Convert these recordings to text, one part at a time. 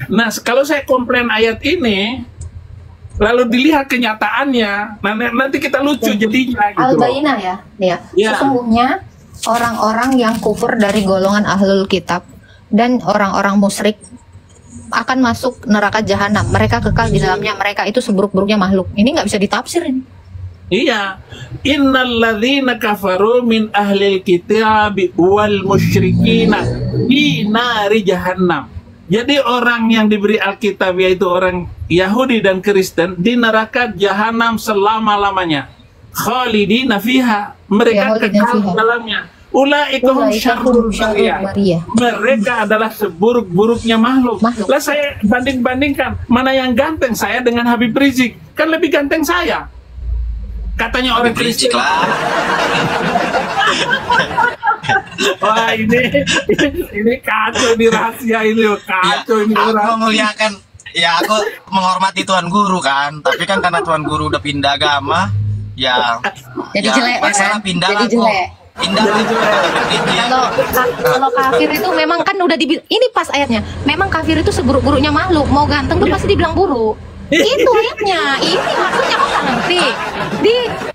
Nah, kalau saya komplain ayat ini, lalu dilihat kenyataannya, nanti kita lucu jadinya gitu loh. Al-Bayyinah ya. Sesungguhnya orang-orang yang kufur dari golongan ahlul kitab dan orang-orang musyrik akan masuk neraka jahanam. Mereka kekal di dalamnya. Mereka itu seburuk-buruknya makhluk. Ini nggak bisa ditafsir ini. Iya. Innalladzina kafaru min ahlil kitabi wal musyrikina di nari jahannam. Jadi orang yang diberi Alkitab, yaitu orang Yahudi dan Kristen, di neraka jahanam selama-lamanya. Khalidina fiha. Mereka kekal di dalamnya. Ula'ikum syarrul bariyah. Mereka adalah seburuk-buruknya makhluk. Lah saya banding-bandingkan, mana yang ganteng, saya dengan Habib Rizik. Kan lebih ganteng saya. Katanya orang Kristen. Wah, ini kacau di rahasia ini, kacau ya, ini orang. Aku muliakan, ya aku menghormati Tuan Guru kan, tapi kan karena Tuan Guru udah pindah agama, ya jadi ya, jelek kan? Pindah jadi jelek. Pindah kalau kafir itu memang kan udah ini pas ayatnya, memang kafir itu seburuk-buruknya makhluk, mau ganteng tuh pasti dibilang buruk. Itu ayatnya, ini maksudnya kok nggak ngerti.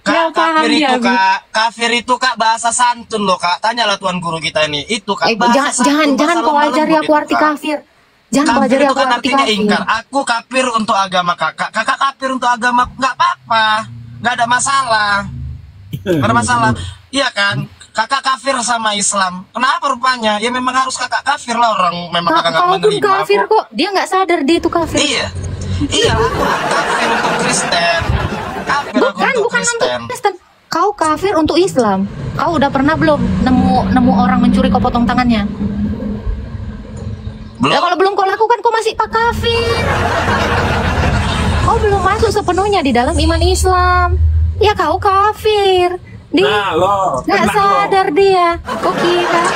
Kafir itu kafir itu Kak bahasa santun loh Kak. Tanyalah Tuan Guru kita ini. Itu Kak. Jangan kau ajari aku arti kafir. Jangan kau ajari aku arti kafir. Ingkar. Aku kafir untuk agama kakak. Kakak kafir untuk agama, nggak apa-apa. Nggak ada masalah. Nggak ada masalah. Iya kan? Kakak kafir sama Islam. Kenapa rupanya? Ya memang harus kakak kafir lah, orang memang kakak nggak menerima. Kau kafir kok. Dia nggak sadar dia itu kafir. Iya. Iya, aku kafir untuk Kristen. Bukan untuk Kristen. Kau kafir untuk Islam. Kau udah pernah belum nemu orang mencuri kau potong tangannya? Belum. Ya, kalau belum kau lakukan, kau masih pak kafir. Kau belum masuk sepenuhnya di dalam iman Islam. Ya kau kafir. Nggak sadar dia. Kok kira?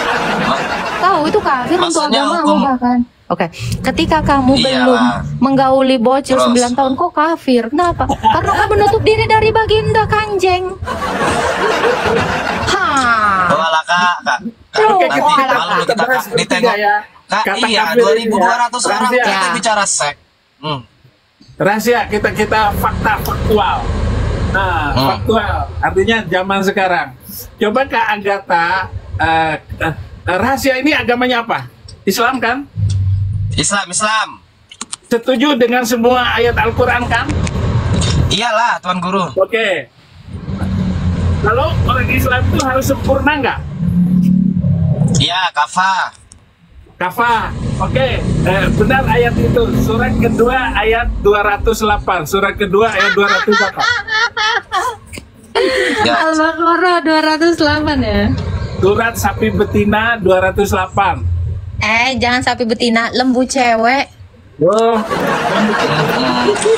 Tahu itu kafir untuk agama bahkan. Oke, ketika kamu belum menggauli bocil 9 tahun, kok kafir? Kenapa? Karena kamu menutup diri dari baginda kanjeng. Walah Kak. Nanti malam kita ditengok. Kak, iya 2.200 orang kita bicara seks. Rahasia kita faktual. Nah, faktual artinya zaman sekarang. Coba Kak Agatha, rahasia ini agamanya apa? Islam kan? Islam. Setuju dengan semua ayat Al-Quran kan? Iyalah Tuan Guru. Oke. Kalau orang Islam itu harus sempurna nggak? Iya, kafah. Oke. Benar ayat itu. Surat kedua ayat 208. Surat kedua ayat 208. Ya. Al-Baqarah 208 ya. Surat sapi betina 208. Jangan sapi betina, lembu cewek.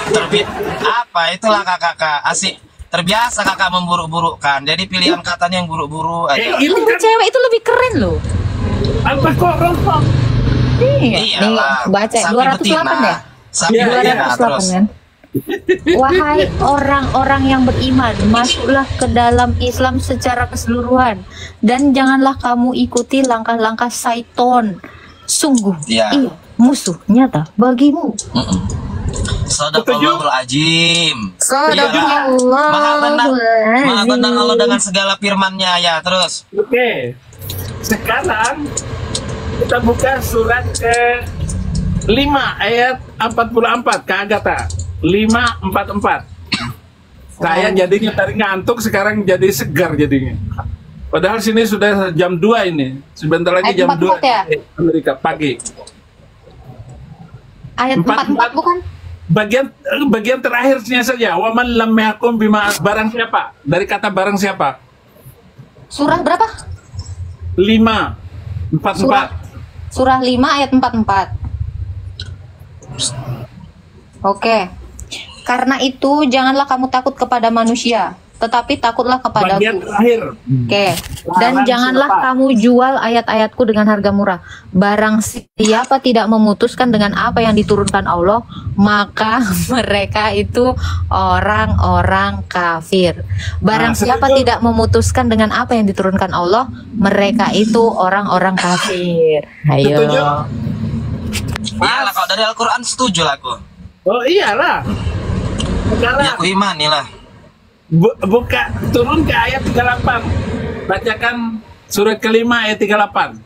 Terbit apa itulah kakak asik. Terbiasa kakak memburuk-burukkan. Jadi pilihan katanya yang buruk-buruk aja. Lembu cewek itu lebih keren loh. Apa kok rokok? Iya. Nih, baca 208 ya? Sapi 208 kan? Wahai orang-orang yang beriman, masuklah ke dalam Islam secara keseluruhan dan janganlah kamu ikuti langkah-langkah syaiton. Sungguh musuh nyata bagimu. Shadaqallahul azim. Shadaqallahul Maha benar Allah dengan segala firman-Nya ya. Terus. Oke. Sekarang kita buka surat ke 5 ayat 44 Kak Agatha. 5:44. Saya jadinya tadi ngantuk, sekarang jadi segar jadinya. Padahal sini sudah jam 2 ini. Sebentar lagi jam 2 ya? Amerika pagi. Ayat 44 bukan? Bagian terakhirnya saja. Wa man lam yahkum bima, barang siapa? Dari kata barang siapa? Surah berapa? 5:44. Surah 5 ayat 44. Oke. Karena itu janganlah kamu takut kepada manusia, tetapi takutlah kepadaku. Bagian terakhir. Oke. Dan janganlah kamu jual ayat-ayatku dengan harga murah. Barang siapa tidak memutuskan dengan apa yang diturunkan Allah, maka mereka itu orang-orang kafir. Barang siapa tidak memutuskan dengan apa yang diturunkan Allah, mereka itu orang-orang kafir. Ayo. Iyalah, kalau dari Al-Quran setuju lah aku. Oh iyalah. Sekarang Ya aku imani lah. buka turun ke ayat 38. Bacakan surat kelima ayat 38.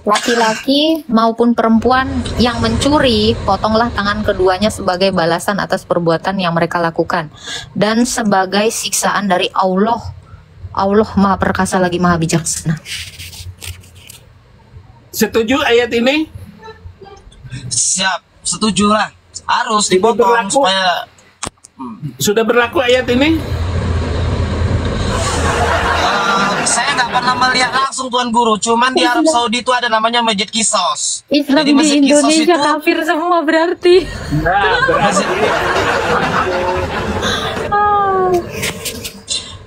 Laki-laki maupun perempuan yang mencuri, potonglah tangan keduanya sebagai balasan atas perbuatan yang mereka lakukan dan sebagai siksaan dari Allah. Allah Maha Perkasa lagi Maha Bijaksana. Setuju ayat ini? Siap, setuju lah. Harus Tidak dipotong berlaku. supaya Sudah berlaku ayat ini? saya nggak pernah melihat langsung Tuan Guru. Cuman di Arab Saudi itu ada namanya Masjid Qisas. Islam Jadi di Masjid Qisas Indonesia itu kafir semua berarti. Nah, berarti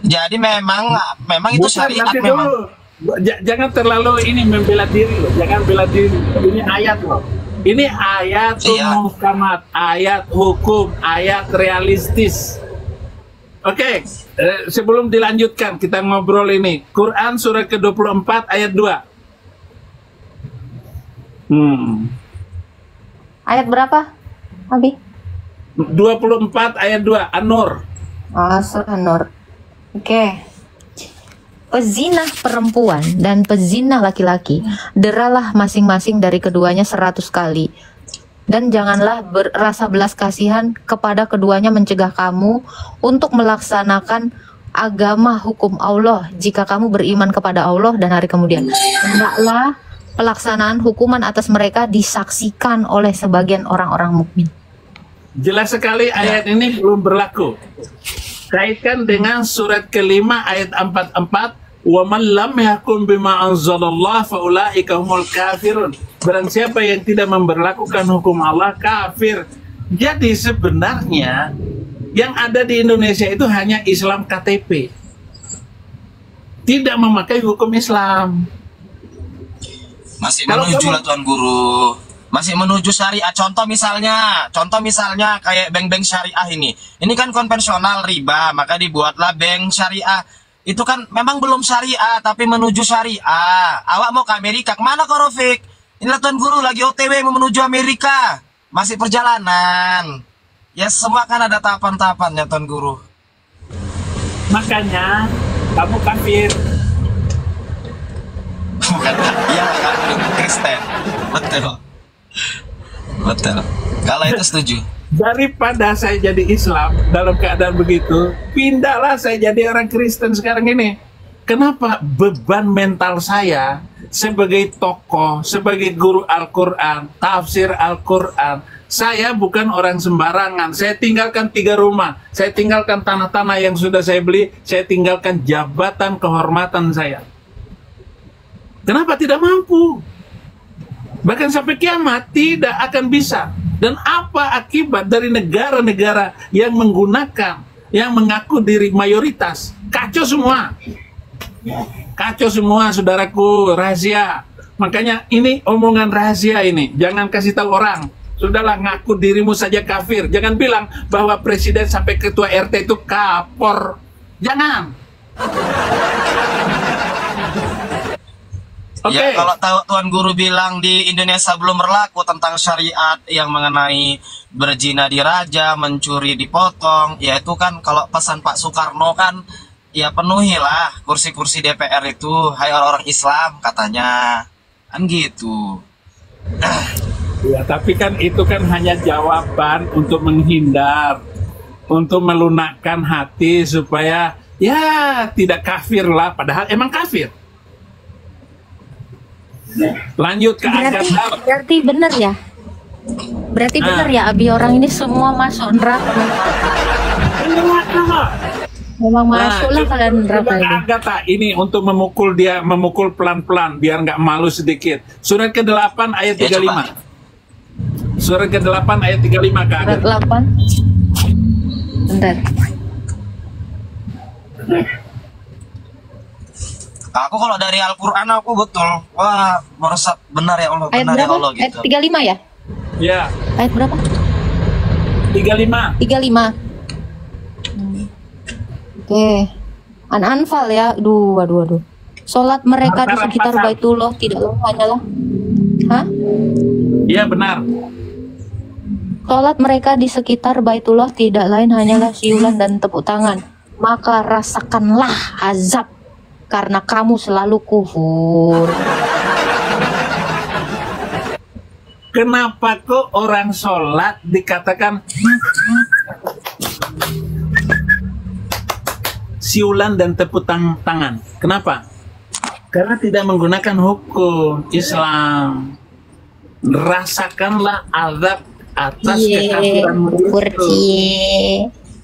jadi memang itu bukan, syariat nanti memang. dulu. Jangan terlalu ini membela diri loh. Jangan bela diri. Ini ayat loh. Ini ayat Iya. muhkamat, ayat hukum, ayat realistis. Oke, sebelum dilanjutkan kita ngobrol ini. Quran surat ke-24 ayat 2. Ayat berapa, Abi? 24 ayat 2, An-Nur. Surah Nur. Oke. Pezinah perempuan dan pezinah laki-laki, deralah masing-masing dari keduanya 100 kali. Dan janganlah berasa belas kasihan kepada keduanya mencegah kamu untuk melaksanakan agama hukum Allah jika kamu beriman kepada Allah dan hari kemudian. Hendaklah pelaksanaan hukuman atas mereka disaksikan oleh sebagian orang-orang mukmin. Jelas sekali ayat ini belum berlaku. Kaitkan dengan surat kelima ayat 44. Wa man lam yahkum bima anzalallah fa ulaika humul kafirun. Barang siapa yang tidak memberlakukan hukum Allah kafir. Jadi sebenarnya yang ada di Indonesia itu hanya Islam KTP. Tidak memakai hukum Islam. Masih Kalau menuju kamu- lah Tuan Guru. Masih menuju syariat. Contoh misalnya kayak bank-bank syariah ini. Ini kan konvensional riba, maka dibuatlah bank syariah. Itu kan memang belum syariah, tapi menuju syariah. Awak mau ke Amerika, kemana kau Rofik? Inilah Tuan Guru lagi OTW mau menuju Amerika. Masih perjalanan. Ya semua kan ada tahapan-tahapannya Tuan Guru. Makanya kamu kafir. Bukan, iya kan, Kristen. Betul. Betul. Kalau itu setuju. Daripada saya jadi Islam dalam keadaan begitu, pindahlah saya jadi orang Kristen sekarang ini. Kenapa beban mental saya sebagai tokoh, sebagai guru Al-Quran, tafsir Al-Quran, saya bukan orang sembarangan. Saya tinggalkan 3 rumah, saya tinggalkan tanah-tanah yang sudah saya beli, saya tinggalkan jabatan kehormatan saya. Kenapa tidak mampu? Bahkan sampai kiamat tidak akan bisa. Dan apa akibat dari negara-negara yang menggunakan, yang mengaku diri mayoritas? Kacau semua. Kacau semua, saudaraku, rahasia. Makanya ini omongan rahasia ini. Jangan kasih tahu orang. Sudahlah, ngaku dirimu saja kafir. Jangan bilang bahwa presiden sampai ketua RT itu kapor. Jangan. Oke. Ya kalau Tuan Guru bilang di Indonesia belum berlaku tentang syariat yang mengenai berzina diraja, mencuri dipotong, ya itu kan kalau pesan Pak Soekarno kan ya penuhilah kursi-kursi DPR itu, hai orang-orang Islam katanya, kan gitu. Ya, tapi kan itu kan hanya jawaban untuk menghindar, untuk melunakkan hati supaya ya tidak kafir lah, padahal emang kafir. Lanjut ke Berarti benar ya? Berarti benar ya, Abi, orang ini semua masuk neraka. Memang masuk lah kalian neraka ini. Agatha ini untuk memukul dia, memukul pelan-pelan biar nggak malu sedikit. Surat ke-8 ayat 35. Surat ke-8 ayat 35 ke Surat Agatha. 8. Bentar. Aku kalau dari Al-Quran aku betul, wah merasa benar ya Allah, Ayat benar ya berapa? Allah Ayat gitu. 35 ya? Ya, Ayat berapa? 35. 35. Oke. An-Anfal ya. Aduh. Sholat mereka di sekitar Baitullah tidaklah hanyalah. Hah? Iya benar. Sholat mereka di sekitar Baitullah tidak lain hanyalah siulan dan tepuk tangan. Maka rasakanlah azab karena kamu selalu kufur. Kenapa kok orang sholat dikatakan siulan dan tepuk tangan? Kenapa? Karena tidak menggunakan hukum Islam. Rasakanlah azab atas kekafiranmu itu.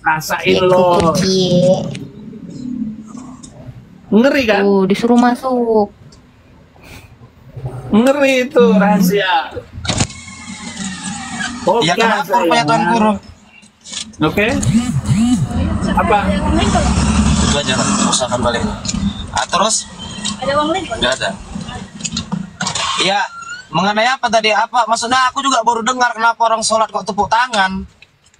Rasain loh. Ngeri kan? Disuruh masuk. Ngeri itu rahasia. Ya kenapa rupanya Tuan Guru? Oke. Apa? Itu aja lah, usahakan balik. Terus? Ada uang lain? Nggak ada. Ya, mengenai apa tadi? Apa? Maksudnya aku juga baru dengar kenapa orang sholat kok tepuk tangan.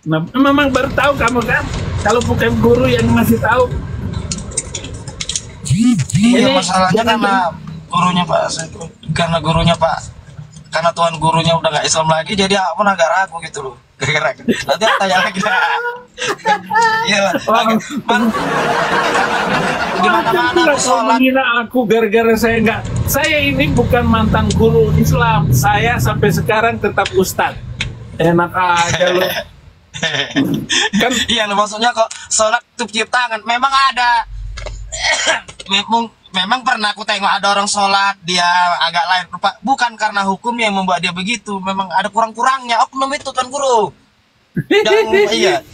Nah, memang baru tahu kamu kan? Kalau bukan guru yang masih tahu. Iya, masalahnya karena karena Tuan gurunya udah nggak Islam lagi, jadi aku agak ragu gitu loh. Nanti aku tanya lagi. Iya, gimana aku sholat? Mengira aku gara-gara saya ini bukan mantan guru Islam. Saya sampai sekarang tetap ustadz. Enak aja loh. Kan iya, maksudnya kok sholat tepuk tangan memang ada. Memang pernah aku tengok ada orang sholat dia agak lain rupa, bukan karena hukumnya yang membuat dia begitu, memang ada kurang-kurangnya oknum itu Tuan Guru. Iya.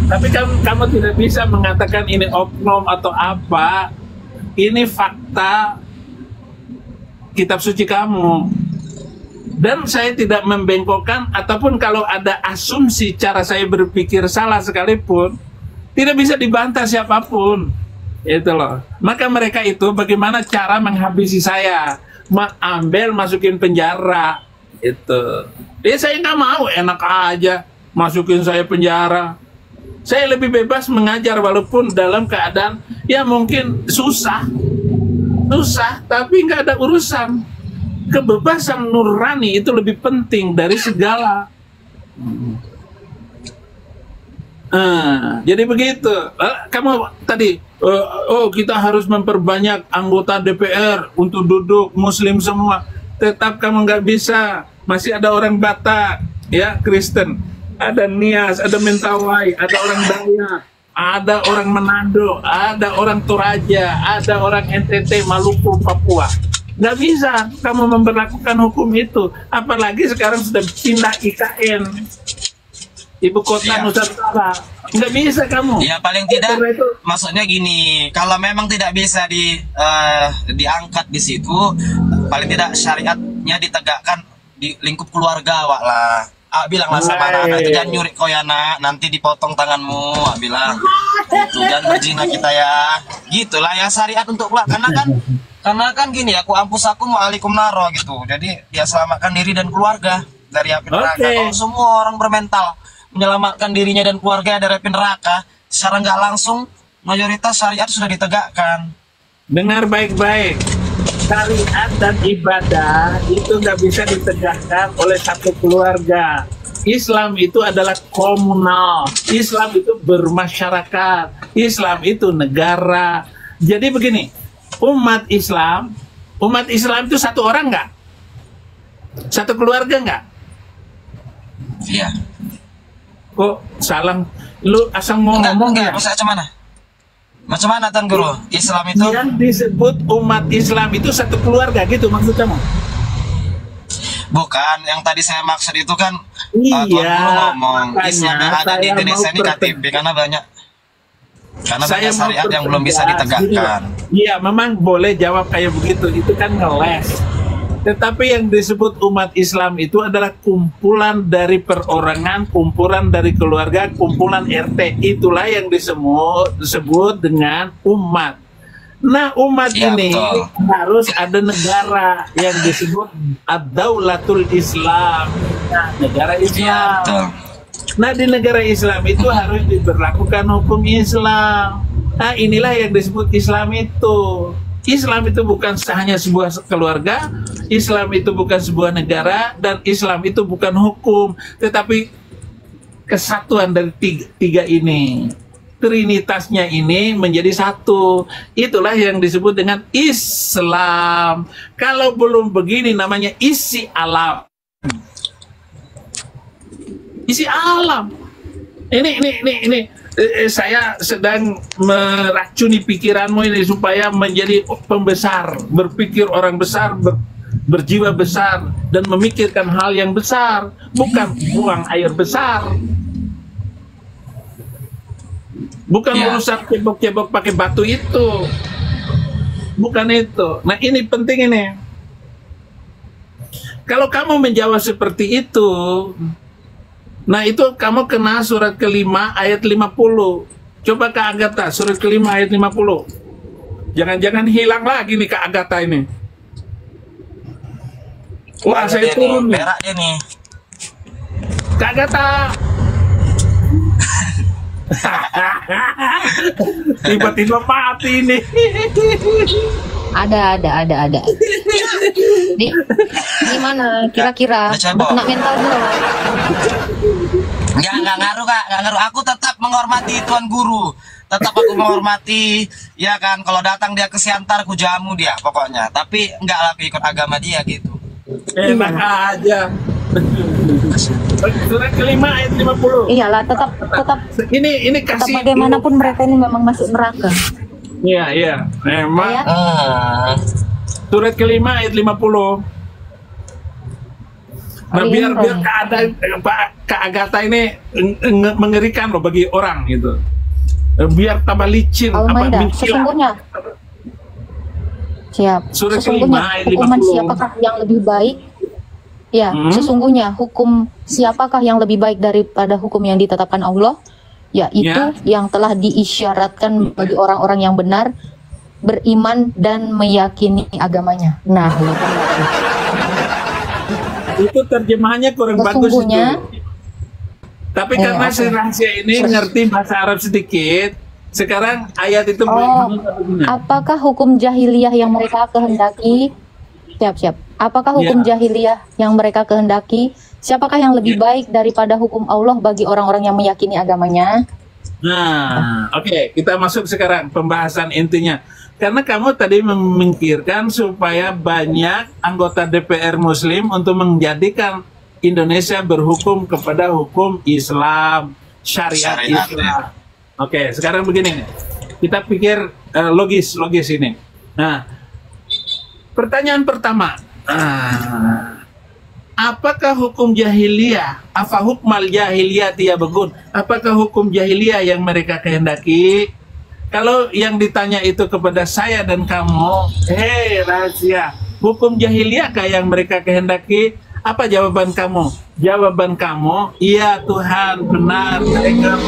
Tapi kamu tidak bisa mengatakan ini oknum atau apa. Ini fakta kitab suci kamu. Dan saya tidak membengkokkan, ataupun kalau ada asumsi cara saya berpikir salah sekalipun, tidak bisa dibantah siapapun. Itu loh. Maka mereka itu bagaimana cara menghabisi saya, masukin penjara. Itu. Saya nggak mau, enak aja masukin saya penjara. Saya lebih bebas mengajar walaupun dalam keadaan ya mungkin susah, tapi nggak ada urusan. Kebebasan nurani itu lebih penting dari segala. Jadi begitu. Kamu tadi, kita harus memperbanyak anggota DPR untuk duduk Muslim semua. Tetap kamu nggak bisa. Masih ada orang Batak, ya Kristen, ada Nias, ada Mentawai, ada orang Dayak, ada orang Manado, ada orang Toraja, ada orang NTT, Maluku, Papua. Nggak bisa kamu memperlakukan hukum itu. Apalagi sekarang sudah pindah IKN. Ibu kota Nusantara, nggak bisa kamu. Ya paling tidak, maksudnya gini, kalau memang tidak bisa diangkat di situ, paling tidak syariatnya ditegakkan di lingkup keluarga, Wak lah. Bilanglah sama anak itu, jangan nyuri kau ya nak, nanti dipotong tanganmu. Bilang, itu jangan berzina kita ya. Gitulah ya syariat untuk keluar. Karena kan gini, aku ampusakum wa'alaikum naro gitu. Jadi dia selamatkan diri dan keluarga dari api neraka. Kalau semua orang bermental menyelamatkan dirinya dan keluarga dari api neraka, secara nggak langsung mayoritas syariat sudah ditegakkan. Dengar baik-baik, syariat dan ibadah itu nggak bisa ditegakkan oleh satu keluarga. Islam itu adalah komunal, Islam itu bermasyarakat, Islam itu negara. Jadi begini, umat Islam itu satu orang nggak? Satu keluarga nggak? Iya. Kok salah? Lu asal ngomong ya? Macam mana Tuan Guru? Islam itu yang disebut umat Islam itu satu keluarga gitu maksud kamu? Bukan, yang tadi saya maksud itu kan iya, Tuan Guru ngomong Islam yang ada di Indonesia ini KTP karena banyak syariat yang belum bisa ditegakkan. Iya, memang boleh jawab kayak begitu, itu kan ngeles. Tetapi yang disebut umat Islam itu adalah kumpulan dari perorangan, kumpulan dari keluarga, kumpulan RT. Itulah yang disebut dengan umat. Nah, umat ini harus ada negara yang disebut Ad-Daulatul Islam. Nah, negara Islam. Nah, di negara Islam itu harus diberlakukan hukum Islam. Nah, inilah yang disebut Islam itu. Islam itu bukan hanya sebuah keluarga, Islam itu bukan sebuah negara, dan Islam itu bukan hukum, tetapi kesatuan dari tiga ini. Trinitasnya ini menjadi satu. Itulah yang disebut dengan Islam. Kalau belum begini namanya isi alam. Isi alam. Ini saya sedang meracuni pikiranmu ini supaya menjadi pembesar, berpikir orang besar, berjiwa besar, dan memikirkan hal yang besar, bukan buang air besar, bukan merusak cebok-cebok pakai batu itu, bukan itu. Nah, ini penting ini. Kalau kamu menjawab seperti itu, nah itu kamu kena surat kelima ayat 50. Coba Kak Agatha, surat kelima ayat 50. Jangan-jangan hilang lagi nih Kak Agatha ini. Wah, saya turun nih. Berak dia nih. Kak Agatha. Tiba-tiba mati nih. Ada. Di mana kira-kira? Kena mental dulu. Nggak ngaruh Kak, nggak ngaruh. Aku tetap menghormati Tuan Guru. Tetap aku menghormati, ya kan. Kalau datang dia ke Siantar, aku jamu dia pokoknya. Tapi nggak lagi ikut agama dia gitu. Enak aja. Surat kelima ayat 50. Iyalah, tetap. Ini kasih. Tetap bagaimanapun mereka ini memang masuk neraka. Iya. Memang. Ya? Surat kelima ayat 50. Nah, biar keadaan Kak Agatha ini mengerikan loh bagi orang gitu. Biar tambah licin, sesungguhnya. Siap. Surat sesungguhnya kelima ayat 50. Hukuman siapakah yang lebih baik? Ya, sesungguhnya hukum siapakah yang lebih baik daripada hukum yang ditetapkan Allah? Yaitu yang telah diisyaratkan bagi orang-orang yang benar, beriman dan meyakini agamanya. Nah, itu terjemahannya kurang bagus itu. Tapi karena si rahasia ini ngerti bahasa Arab sedikit, sekarang ayat itu apakah hukum jahiliyah yang mereka kehendaki? Siap. Apakah hukum jahiliyah yang mereka kehendaki? Siapakah yang lebih baik daripada hukum Allah bagi orang-orang yang meyakini agamanya? Nah, oke, kita masuk sekarang pembahasan intinya. Karena kamu tadi memikirkan supaya banyak anggota DPR Muslim untuk menjadikan Indonesia berhukum kepada hukum Islam, syariat Islam. Oke, sekarang begini nih. Kita pikir logis ini. Nah, pertanyaan pertama. Apakah hukum jahiliyah? Apa hukmal jahiliyah begun? Apakah hukum jahiliyah yang mereka kehendaki? Kalau yang ditanya itu kepada saya dan kamu, hei rahasia, hukum jahiliyahkah yang mereka kehendaki? Apa jawaban kamu? Jawaban kamu, iya Tuhan, benar, mereka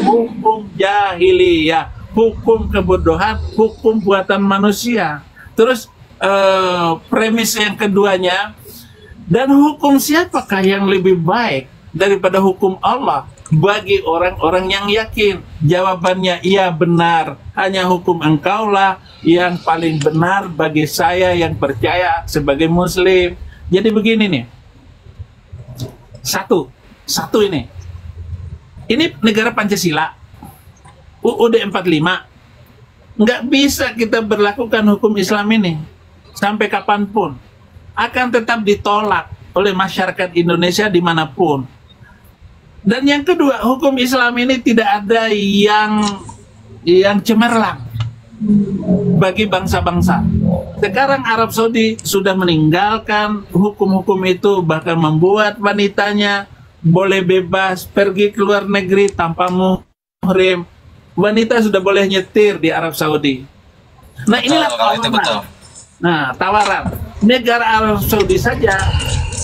hukum jahiliyah, hukum kebodohan, hukum buatan manusia. Terus premis yang keduanya, dan hukum siapakah yang lebih baik daripada hukum Allah bagi orang-orang yang yakin? Jawabannya iya benar, hanya hukum engkaulah yang paling benar bagi saya yang percaya sebagai muslim. Jadi begini nih, satu ini negara Pancasila, UUD 45, nggak bisa kita berlakukan hukum Islam ini sampai kapanpun, akan tetap ditolak oleh masyarakat Indonesia dimanapun. Dan yang kedua, hukum Islam ini tidak ada yang cemerlang bagi bangsa-bangsa. Sekarang Arab Saudi sudah meninggalkan hukum-hukum itu, bahkan membuat wanitanya boleh bebas pergi ke luar negeri tanpa muhrim. Wanita sudah boleh nyetir di Arab Saudi. Nah, inilah tawaran. Nah, tawaran negara Arab Saudi saja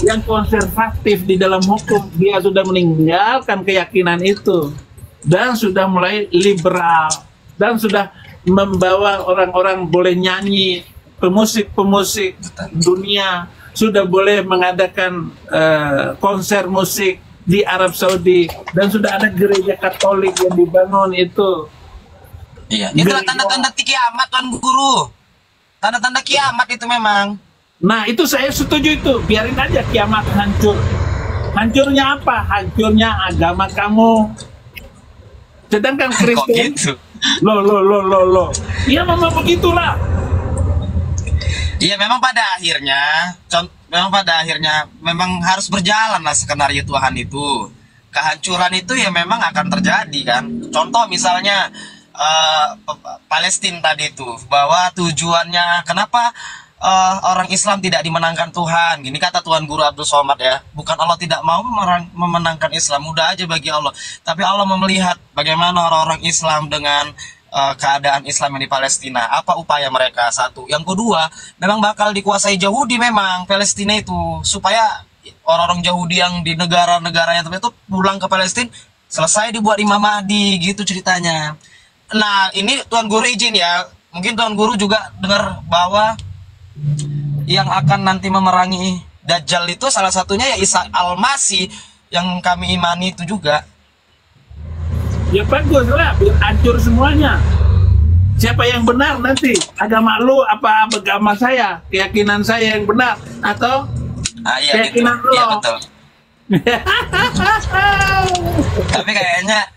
yang konservatif di dalam hukum, dia sudah meninggalkan keyakinan itu dan sudah mulai liberal dan sudah membawa orang-orang boleh nyanyi, pemusik-pemusik dunia sudah boleh mengadakan konser musik di Arab Saudi, dan sudah ada gereja Katolik yang dibangun itu. Iya, itulah tanda-tanda kiamat, Tuan Guru. Tanda-tanda kiamat itu memang. Nah, itu saya setuju itu. Biarin aja kiamat hancur. Hancurnya apa? Hancurnya agama kamu. Sedangkan Kristen, gitu? Loh. Ya memang begitulah. Iya, memang pada akhirnya memang harus berjalan lah skenario Tuhan itu. Kehancuran itu ya memang akan terjadi kan. Contoh misalnya Palestina tadi itu, bahwa tujuannya kenapa orang Islam tidak dimenangkan Tuhan. Gini kata Tuan Guru Abdul Somad ya, bukan Allah tidak mau memenangkan Islam, mudah aja bagi Allah. Tapi Allah melihat bagaimana orang-orang Islam dengan keadaan Islam yang di Palestina, apa upaya mereka. Satu, yang kedua, memang bakal dikuasai Yahudi memang Palestina itu, supaya orang-orang Yahudi yang di negara-negaranya itu pulang ke Palestina, selesai dibuat Imam Mahdi, gitu ceritanya. Nah, ini Tuan Guru izin ya, mungkin Tuan Guru juga dengar bahwa yang akan nanti memerangi Dajjal itu salah satunya ya Isa Al-Masih, yang kami imani itu juga. Ya bagus lah, biar hancur semuanya. Siapa yang benar nanti? Agama lu apa agama saya? Keyakinan saya yang benar atau iya, keyakinan gitu. Lo? Iya betul. Tapi kayaknya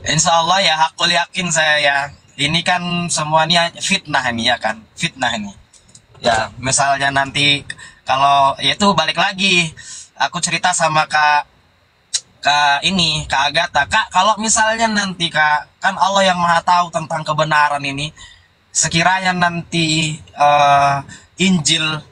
insya Allah ya, hakul yakin saya ya. Ini kan semuanya fitnah ini ya kan, fitnah ini. Ya misalnya nanti kalau ya itu balik lagi, aku cerita sama Kak Agatha, Kak, kalau misalnya nanti Kak, kan Allah yang maha tahu tentang kebenaran ini, sekiranya nanti Injil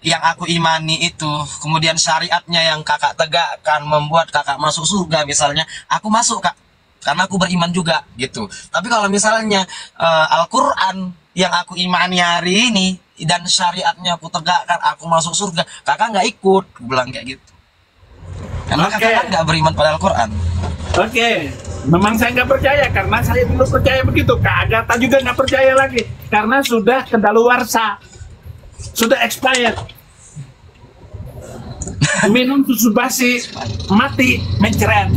yang aku imani itu, kemudian syariatnya yang kakak tegakkan membuat kakak masuk surga misalnya, aku masuk Kak, karena aku beriman juga gitu. Tapi kalau misalnya Al-Quran yang aku imani hari ini dan syariatnya aku tegakkan, aku masuk surga, kakak nggak ikut, bilang kayak gitu. Karena kakak kan nggak beriman pada Al-Quran. Oke, memang saya nggak percaya karena saya dulu percaya begitu. Kak Agatha juga nggak percaya lagi karena sudah kedaluarsa, sudah expired. Minum susu basi, mati, mencret.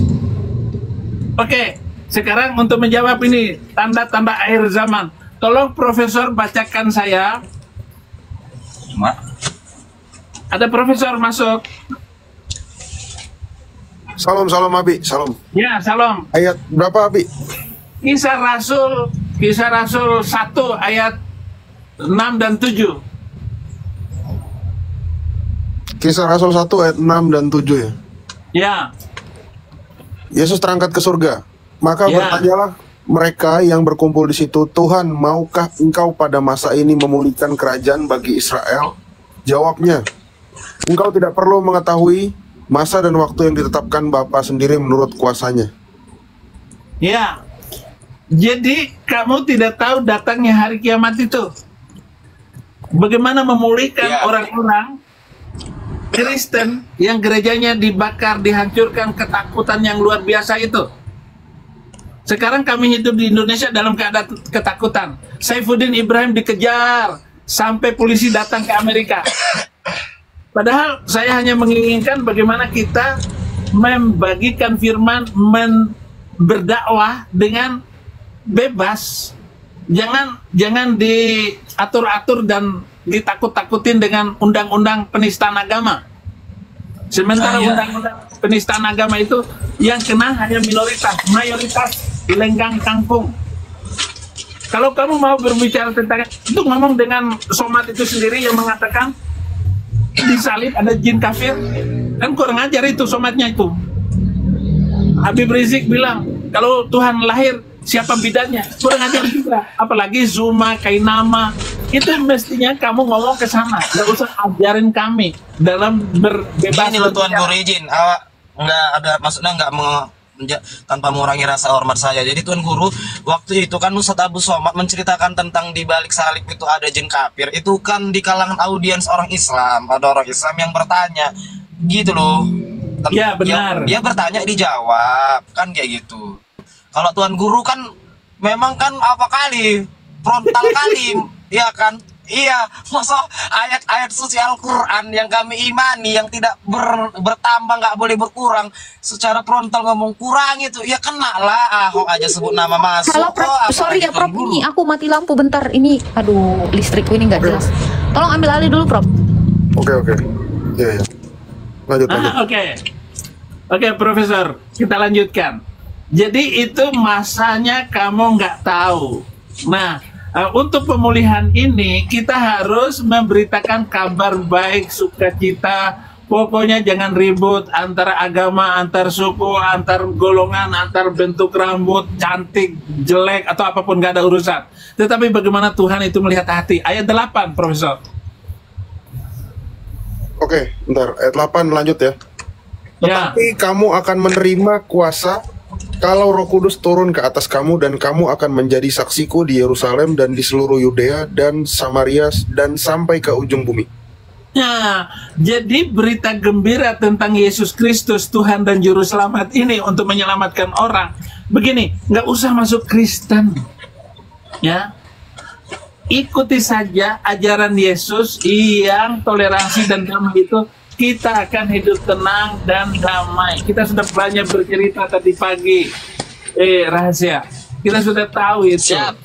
Oke, sekarang untuk menjawab ini tanda-tanda akhir zaman, tolong Profesor bacakan saya. Ada Profesor masuk. Salam Abi, salam. Ya, salam. Ayat berapa Abi? Kisah Rasul 1 ayat 6 dan 7. Kisah Rasul 1 ayat 6 dan 7 ya? Ya. Yesus terangkat ke surga. Maka bertanyalah mereka yang berkumpul di situ, Tuhan, maukah engkau pada masa ini memulihkan kerajaan bagi Israel? Jawabnya, engkau tidak perlu mengetahui masa dan waktu yang ditetapkan Bapa sendiri menurut kuasanya. Ya, jadi kamu tidak tahu datangnya hari kiamat itu. Bagaimana memulihkan orang-orang Kristen yang gerejanya dibakar, dihancurkan, ketakutan yang luar biasa itu. Sekarang kami hidup di Indonesia dalam keadaan ketakutan. Saifuddin Ibrahim dikejar sampai polisi datang ke Amerika. Padahal saya hanya menginginkan bagaimana kita membagikan firman, berdakwah dengan bebas. Jangan diatur-atur dan ditakut-takutin dengan undang-undang penistaan agama. Sementara undang-undang penistaan agama itu yang kena hanya minoritas, mayoritas lenggang kangkung. Kalau kamu mau berbicara tentang itu, ngomong dengan Somad itu sendiri yang mengatakan disalib ada jin kafir, kan kurang ajar itu Somadnya itu. Habib Rizik bilang kalau Tuhan lahir siapa bidannya, kurang ajar juga. Apalagi Zuma, Kainama, itu mestinya kamu ngomong ke sana, nggak usah ajarin kami dalam berbebas. Ini loh Tuan Guru izin, nggak ada maksudnya tanpa mengurangi rasa hormat saya. Jadi Tuan Guru, waktu itu kan Ustadz Abu Somad menceritakan tentang di balik salib itu ada jin kafir. Itu kan di kalangan audiens orang Islam, ada orang Islam yang bertanya gitu loh. Ya benar. Dia bertanya dijawab kan kayak gitu. Kalau Tuan Guru kan memang kan apa kali frontal kali, ya kan Iya, masa ayat-ayat suci Al-Quran yang kami imani yang tidak bertambah, nggak boleh berkurang, secara frontal ngomong kurang itu, ya kena lah. Ahok aja sebut nama masuk. Halo Prof, sorry ya Prof, ini aku mati lampu bentar. Ini, aduh, listrikku ini nggak jelas. Tolong ambil alih dulu Prof. Oke. Iya. Lanjut. Oke, Profesor, kita lanjutkan. Jadi itu masanya kamu nggak tahu. Nah, untuk pemulihan ini kita harus memberitakan kabar baik, sukacita. Pokoknya jangan ribut antara agama, antar suku, antar golongan, antar bentuk rambut, cantik, jelek, atau apapun, gak ada urusan. Tetapi bagaimana Tuhan itu melihat hati. Ayat 8, Profesor. Oke, bentar. Ayat 8 lanjut ya. Tetapi kamu akan menerima kuasa kalau Roh Kudus turun ke atas kamu, dan kamu akan menjadi saksiku di Yerusalem dan di seluruh Yudea dan Samaria dan sampai ke ujung bumi. Nah, jadi berita gembira tentang Yesus Kristus, Tuhan dan Juru Selamat ini untuk menyelamatkan orang. Begini, nggak usah masuk Kristen, ya. Ikuti saja ajaran Yesus yang toleransi dan damai itu. Kita akan hidup tenang dan damai. Kita sudah banyak bercerita tadi pagi. Rahasia. Kita sudah tahu itu. Siap.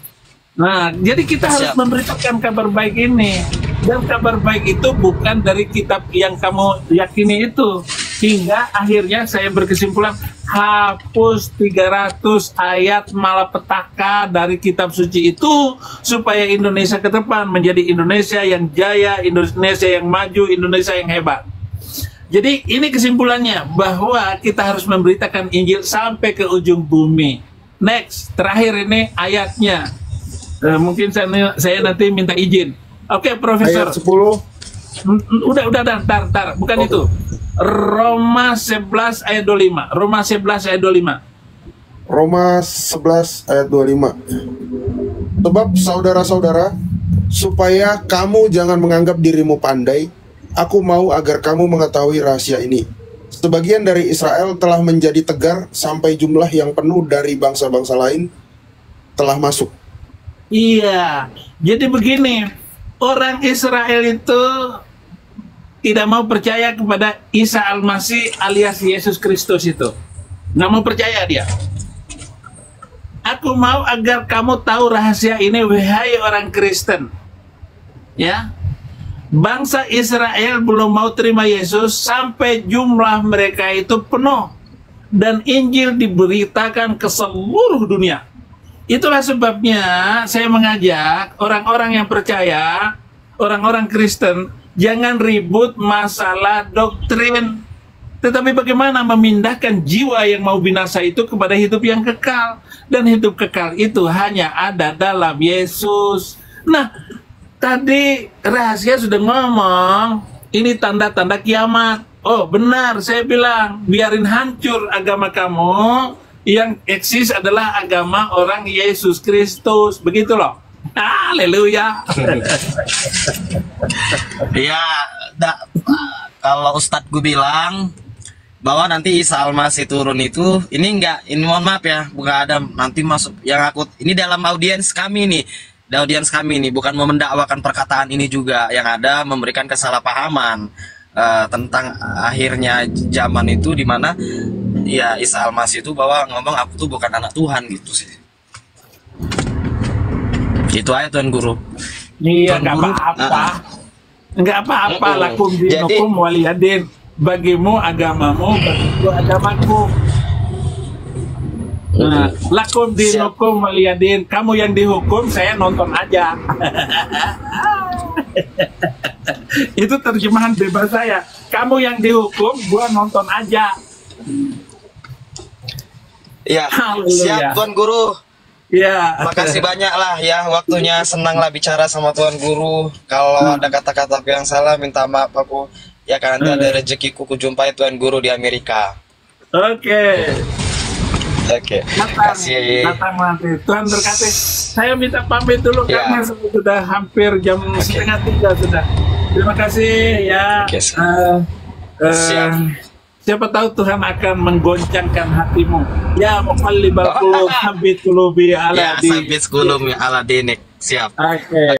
Nah, jadi kita harus memberitakan kabar baik ini. Dan kabar baik itu bukan dari kitab yang kamu yakini itu. Hingga akhirnya saya berkesimpulan, hapus 300 ayat malapetaka dari kitab suci itu, supaya Indonesia ke depan menjadi Indonesia yang jaya, Indonesia yang maju, Indonesia yang hebat. Jadi ini kesimpulannya, bahwa kita harus memberitakan Injil sampai ke ujung bumi. Next, terakhir ini ayatnya. Mungkin saya nanti minta izin. Oke, Profesor. Ayat 10. Tar. Bukan itu. Roma 11 ayat 25. Roma 11 ayat 25. Roma 11 ayat 25. Sebab saudara-saudara, supaya kamu jangan menganggap dirimu pandai, aku mau agar kamu mengetahui rahasia ini. Sebagian dari Israel telah menjadi tegar, sampai jumlah yang penuh dari bangsa-bangsa lain telah masuk. Iya, jadi begini, orang Israel itu tidak mau percaya kepada Isa Al-Masih alias Yesus Kristus itu. Nggak mau percaya dia. Aku mau agar kamu tahu rahasia ini, wahai orang Kristen. Ya, bangsa Israel belum mau terima Yesus sampai jumlah mereka itu penuh. Dan Injil diberitakan ke seluruh dunia. Itulah sebabnya saya mengajak orang-orang yang percaya, orang-orang Kristen, jangan ribut masalah doktrin. Tetapi bagaimana memindahkan jiwa yang mau binasa itu kepada hidup yang kekal. Dan hidup kekal itu hanya ada dalam Yesus. Nah, tadi rahasia sudah ngomong, ini tanda-tanda kiamat. Oh benar, saya bilang, biarin hancur agama kamu. Yang eksis adalah agama orang Yesus Kristus. Begitu loh. Haleluya. Ya, kalau Ustadz gue bilang bahwa nanti Isa Al-Masih turun itu, ini mohon maaf ya, bukan ada nanti masuk yang aku, ini dalam audiens kami nih, bukan mau mendakwakan perkataan ini juga, yang ada memberikan kesalahpahaman tentang akhirnya zaman itu, di mana ya Isa Al-Masih itu bahwa ngomong aku tuh bukan anak Tuhan gitu sih. Itu aja Tuan Guru. Iya, nggak apa-apa. Nggak apa-apa. Lakum dinukum waliyadin. Bagimu agamamu, bagiku agamaku. Nah, lakum dinukum waliyadin. Kamu yang dihukum, saya nonton aja. Itu terjemahan bebas saya. Kamu yang dihukum, gua nonton aja. Ya, siap Tuan Guru. Ya. Makasih banyak lah ya, waktunya senang lah bicara sama Tuan Guru. Kalau ada kata-kata yang salah, minta maaf aku. Ya kan nanti ada rezekiku kujumpai Tuan Guru di Amerika. Oke. Datang nanti. Tuhan berkati. Saya minta pamit dulu karena sudah hampir jam 2:30 sudah. Terima kasih ya. Siapa tahu Tuhan akan menggoncangkan hatimu. Ya muqallibal qulub, tsabbit qulubi ala dinik. Siap. Oke.